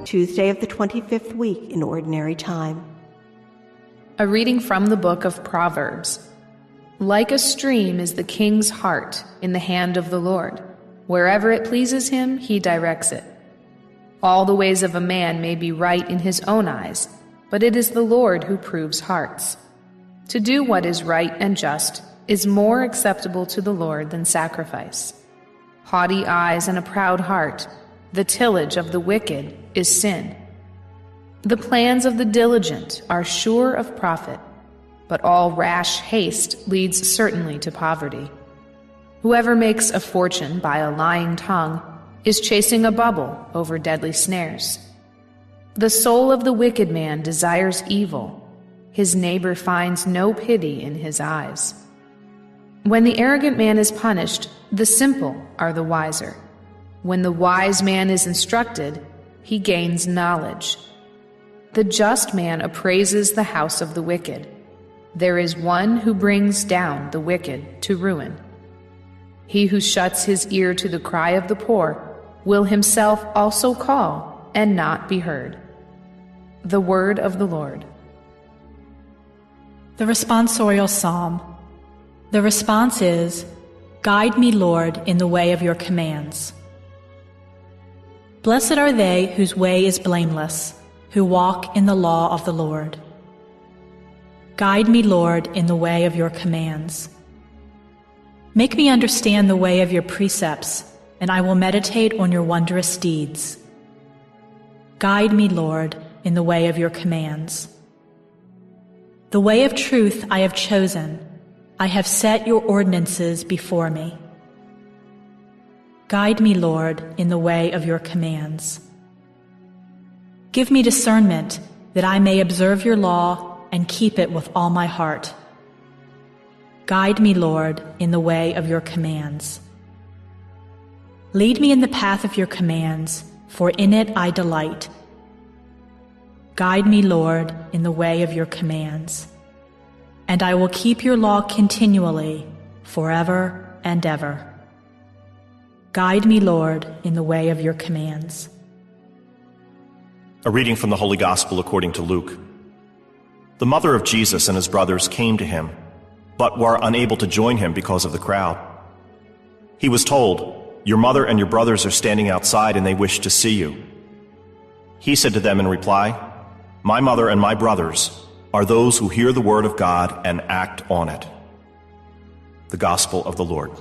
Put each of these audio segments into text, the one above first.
Tuesday of the 25th week in Ordinary Time. A reading from the book of Proverbs. Like a stream is the king's heart in the hand of the Lord. Wherever it pleases him, he directs it. All the ways of a man may be right in his own eyes, but it is the Lord who proves hearts. To do what is right and just is more acceptable to the Lord than sacrifice. Haughty eyes and a proud heart, the tillage of the wicked is sin. The plans of the diligent are sure of profit, but all rash haste leads certainly to poverty. Whoever makes a fortune by a lying tongue is chasing a bubble over deadly snares. The soul of the wicked man desires evil. His neighbor finds no pity in his eyes. When the arrogant man is punished, the simple are the wiser. When the wise man is instructed, he gains knowledge. The just man appraises the house of the wicked. There is one who brings down the wicked to ruin. He who shuts his ear to the cry of the poor will himself also call and not be heard. The word of the Lord. The responsorial psalm. The response is, "Guide me, Lord, in the way of your commands." Blessed are they whose way is blameless, who walk in the law of the Lord. Guide me, Lord, in the way of your commands. Make me understand the way of your precepts, and I will meditate on your wondrous deeds. Guide me, Lord, in the way of your commands. The way of truth I have chosen. I have set your ordinances before me. Guide me, Lord, in the way of your commands. Give me discernment, that I may observe your law and keep it with all my heart. Guide me, Lord, in the way of your commands. Lead me in the path of your commands, for in it I delight. Guide me, Lord, in the way of your commands. And I will keep your law continually, forever and ever. Guide me, Lord, in the way of your commands. A reading from the Holy Gospel according to Luke. The mother of Jesus and his brothers came to him, but were unable to join him because of the crowd. He was told, "Your mother and your brothers are standing outside and they wish to see you." He said to them in reply, "My mother and my brothers are those who hear the word of God and act on it." The Gospel of the Lord.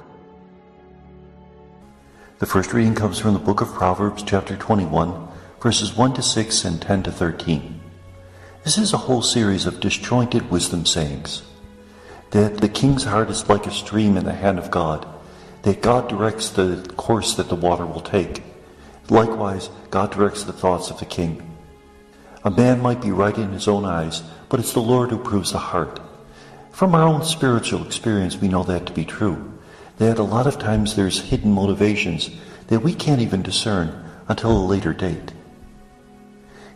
The first reading comes from the book of Proverbs, chapter 21, verses 1 to 6 and 10 to 13. This is a whole series of disjointed wisdom sayings. That the king's heart is like a stream in the hand of God, that God directs the course that the water will take. Likewise, God directs the thoughts of the king. A man might be right in his own eyes, but it's the Lord who proves the heart. From our own spiritual experience, we know that to be true. That a lot of times there's hidden motivations that we can't even discern until a later date.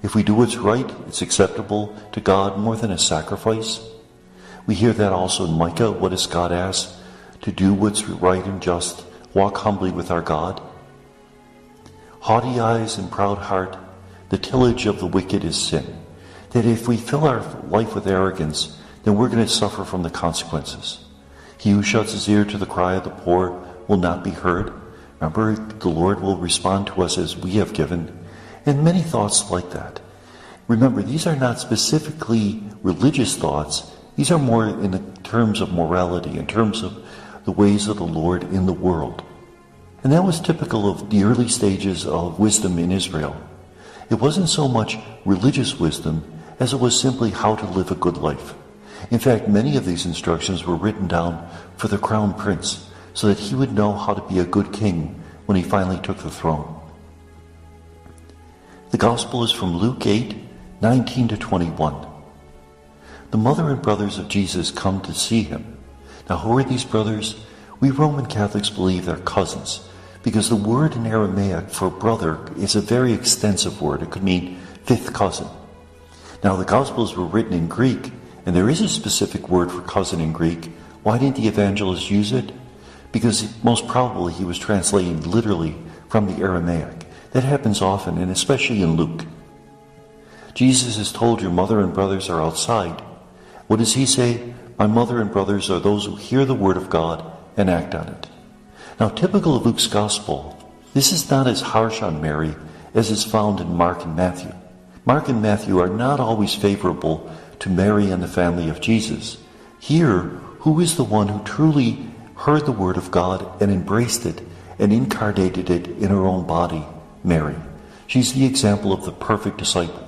If we do what's right, it's acceptable to God more than a sacrifice. We hear that also in Micah. What does God ask? To do what's right and just, walk humbly with our God. Haughty eyes and proud heart, the tillage of the wicked is sin. That if we fill our life with arrogance, then we're going to suffer from the consequences. He who shuts his ear to the cry of the poor will not be heard. Remember, the Lord will respond to us as we have given. And many thoughts like that. Remember, these are not specifically religious thoughts. These are more in the terms of morality, in terms of the ways of the Lord in the world. And that was typical of the early stages of wisdom in Israel. It wasn't so much religious wisdom as it was simply how to live a good life. In fact, many of these instructions were written down for the crown prince so that he would know how to be a good king when he finally took the throne. The Gospel is from Luke 8, 19 to 21. The mother and brothers of Jesus come to see him. Now, who are these brothers? We Roman Catholics believe they're cousins, because the word in Aramaic for brother is a very extensive word. It could mean fifth cousin. Now, the Gospels were written in Greek, and there is a specific word for cousin in Greek. Why didn't the evangelist use it? Because most probably he was translating literally from the Aramaic. That happens often, and especially in Luke. Jesus is told your mother and brothers are outside. What does he say? My mother and brothers are those who hear the word of God and act on it. Now, typical of Luke's gospel, this is not as harsh on Mary as is found in Mark and Matthew. Mark and Matthew are not always favorable to Mary and the family of Jesus. Here, who is the one who truly heard the word of God and embraced it and incarnated it in her own body? Mary. She's the example of the perfect disciple.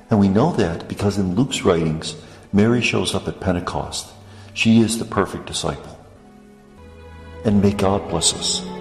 And we know that because in Luke's writings, Mary shows up at Pentecost. She is the perfect disciple. And may God bless us.